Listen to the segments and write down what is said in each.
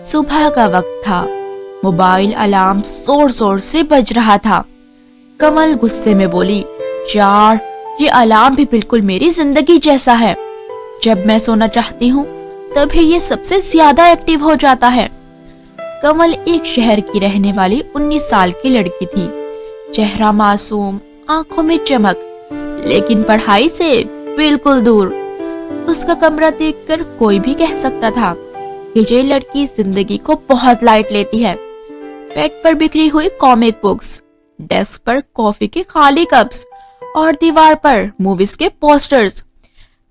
صبح کا وقت تھا. موبائل الارم زور زور سے بج رہا تھا. کمل غصے میں بولی, یار یہ الارم بھی بالکل میری زندگی جیسا ہے. جب میں سونا چاہتی ہوں تبھی یہ سب سے زیادہ ایکٹیو ہو جاتا ہے. کمل ایک شہر کی رہنے والی 19 سال کی لڑکی تھی. چہرہ معصوم, آنکھوں میں چمک, لیکن پڑھائی سے بالکل دور. اس کا کمرہ دیکھ کر کوئی بھی کہہ سکتا تھا کہ یہ لڑکی زندگی کو بہت لائٹ لیتی ہے. بیڈ پر بکھری ہوئی کامک بکس, ڈیسک پر کافی کے خالی کپس اور دیوار پر موویز کے پوسٹرز.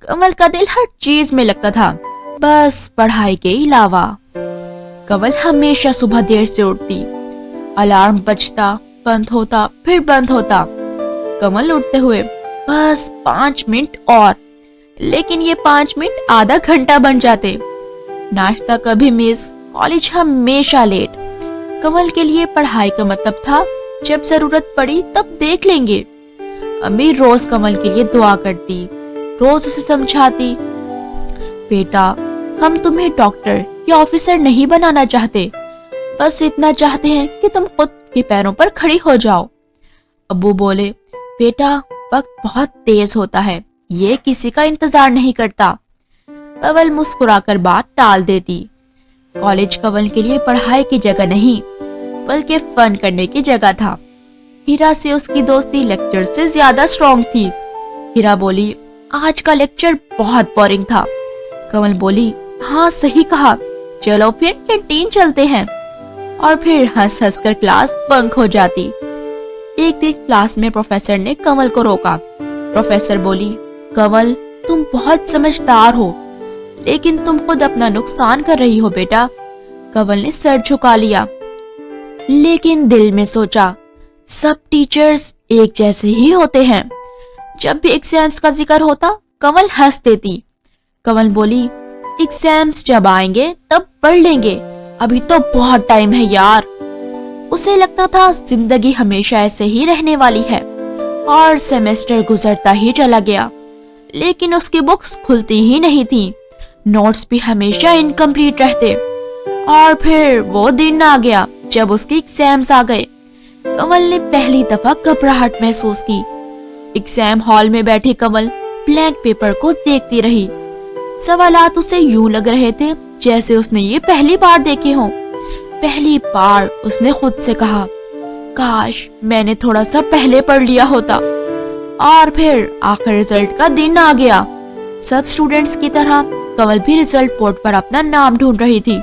کمل کا دل ہر چیز میں لگتا تھا, بس پڑھائی کے علاوہ. کمل ہمیشہ صبح دیر سے اٹھتی. الارم بجتا, بند ہوتا, پھر بند ہوتا. کمل اٹھتے ہوئے بس 5 منٹ اور, لیکن یہ 5 منٹ آدھا گھنٹہ بن جاتے. ناشتہ کبھی مس, کالج ہمیشہ لیٹ. کمل کے لیے پڑھائی کا مطلب تھا جب ضرورت پڑی تب دیکھ لیں گے. امی روز کمل کے لیے دعا کرتی, روز اسے سمجھاتی, بیٹا ہم تمہیں ڈاکٹر یا آفیسر نہیں بنانا چاہتے, بس اتنا چاہتے ہیں کہ تم خود کے پیروں پر کھڑی ہو جاؤ. ابو بولے, بیٹا وقت بہت تیز ہوتا ہے, یہ کسی کا انتظار نہیں کرتا. کمل مسکرا کر بات ٹال دیتی. کالج کمل کے لیے پڑھائی کی جگہ نہیں بلکہ فن کرنے کی جگہ تھا. ہیرا سے اس کی دوستی لیکچر سے زیادہ سٹرونگ تھی. ہیرا بولی, آج کا لیکچر بہت بورنگ تھا. کمل بولی, ہاں صحیح کہا, چلو پھر کینٹین چلتے ہیں. اور پھر ہنس ہنس کر کلاس بنک ہو جاتی. ایک دن کلاس میں پروفیسر نے کمل کو روکا. پروفیسر بولی, کمل تم بہت سمجھدار ہو, لیکن تم خود اپنا نقصان کر رہی ہو بیٹا. کمل نے سر جھکا لیا, لیکن دل میں سوچا, سب ٹیچرز ایک جیسے ہی ہوتے ہیں. جب بھی ایگزامز کا ذکر ہوتا کمل ہنس دیتی. کمل بولی, ایگزامز جب آئیں گے تب پڑھ لیں گے, ابھی تو بہت ٹائم ہے یار. اسے لگتا تھا زندگی ہمیشہ ایسے ہی رہنے والی ہے, اور سیمیسٹر گزرتا ہی چلا گیا, لیکن اس کی بکس کھلتی ہی نہیں تھی. نوٹس بھی ہمیشہ انکمپلیٹ رہتے. اور پھر وہ دن آ گیا جب اس کے ایگزامز آ گئے. کمل نے پہلی دفعہ گھبراہٹ محسوس کی. ایگزام ہال میں بیٹھی کمل بلینک پیپر کو دیکھتی رہی. سوالات اسے یوں لگ رہے تھے جیسے اس نے یہ پہلی بار دیکھے ہوں. پہلی بار اس نے خود سے کہا, کاش میں نے تھوڑا سا پہلے پڑھ لیا ہوتا. اور پھر آخر رزلٹ کا دن آ گیا. سب سٹوڈنٹس کی طرح کمل بھی رزلٹ بورڈ پر اپنا نام ڈھونڈ رہی تھی,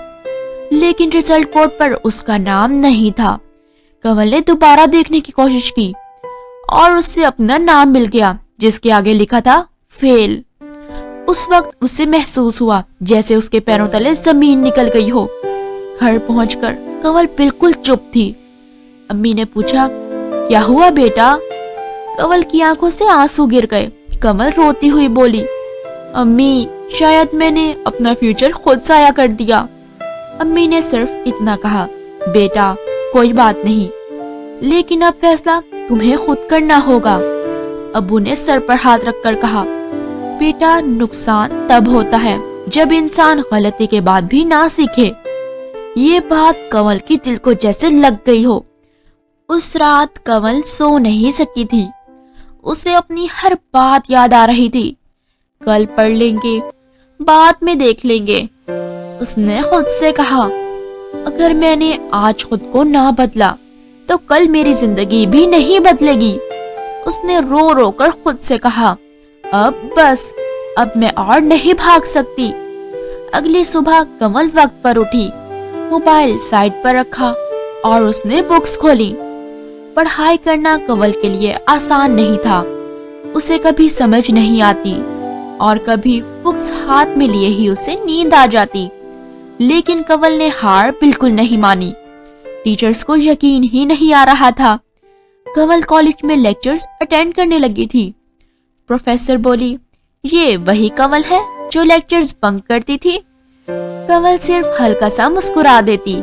لیکن رزلٹ بورڈ پر اس کا نام نہیں تھا. کمل نے دوبارہ دیکھنے کی کوشش کی اور اس سے اپنا نام مل گیا جس کے آگے لکھا تھا فیل. اس وقت اسے محسوس ہوا جیسے اس کے پیروں تلے زمین نکل گئی ہو. گھر پہنچ کر کمل بالکل چپ تھی. امی نے پوچھا, کیا ہوا بیٹا؟ کمل کی آنکھوں سے آنسو گر گئے. کمل روتی ہوئی بولی, امی شاید میں نے اپنا فیوچر خود ضائع کر دیا. امی نے صرف اتنا کہا, بیٹا کوئی بات نہیں, لیکن اب فیصلہ تمہیں خود کرنا ہوگا. ابو نے سر پر ہاتھ رکھ کر کہا, بیٹا نقصان تب ہوتا ہے جب انسان غلطی کے بعد بھی نہ سیکھے. یہ بات کمل کی دل کو جیسے لگ گئی ہو. اس رات کمل سو نہیں سکی تھی. اسے اپنی ہر بات یاد آ رہی تھی. کل پڑھ لیں گے, بعد میں دیکھ لیں گے. اس نے خود سے کہا, اگر میں نے آج خود کو نہ بدلا تو کل میری زندگی بھی نہیں بدلے گی. اس نے رو رو کر خود سے کہا, اب بس, اب میں اور نہیں بھاگ سکتی. اگلی صبح کمل وقت پر اٹھی, موبائل سائڈ پر رکھا اور اس نے بکس کھولی. پڑھائی کرنا کمل کے لیے آسان نہیں تھا. اسے کبھی سمجھ نہیں آتی اور کبھی بکس ہاتھ میں لیے ہی اسے نیند آ جاتی. لیکن کمل نے ہار بالکل نہیں مانی. ٹیچرز کو یقین ہی نہیں آ رہا تھا. کمل کالج میں لیکچرز اٹینڈ کرنے لگی تھی. پروفیسر بولی, یہ وہی کمل ہے جو لیکچرز بنک کرتی تھی. کمل صرف ہلکا سا مسکرا دیتی.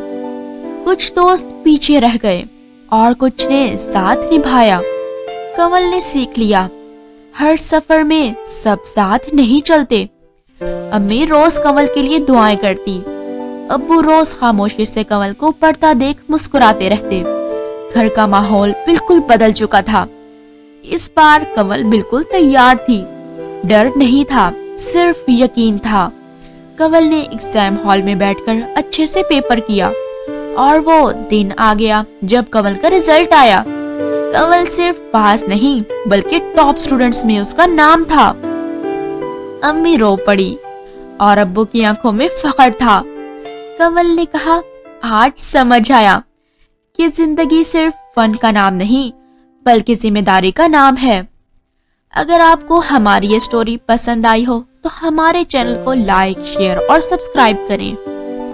کچھ دوست پیچھے رہ گئے اور کچھ نے ساتھ نبھایا. کمل نے سیکھ لیا, ہر سفر میں سب ساتھ نہیں چلتے. امی روز کمل کے لیے دعائیں کرتی. ابو روز خاموشی سے کنول کو پڑھتا دیکھ مسکراتے رہتے۔ گھر کا ماحول بالکل بدل چکا تھا۔ اس بار کنول بالکل تیار تھی۔ ڈر نہیں تھا، صرف یقین تھا۔ کنول نے ایگزام ہال میں بیٹھ کر اچھے سے پیپر کیا اور وہ دن آ گیا جب کنول کا رزلٹ آیا۔ کنول صرف پاس نہیں بلکہ ٹاپ سٹوڈنٹس میں اس کا نام تھا۔ امی رو پڑی اور ابو کی آنکھوں میں فخر تھا۔ کنول نے کہا، آج سمجھ آیا کہ زندگی صرف فن کا نام نہیں بلکہ ذمہ داری کا نام ہے۔ اگر آپ کو ہماری یہ سٹوری پسند آئی ہو تو ہمارے چینل کو لائک، شیئر اور سبسکرائب کریں۔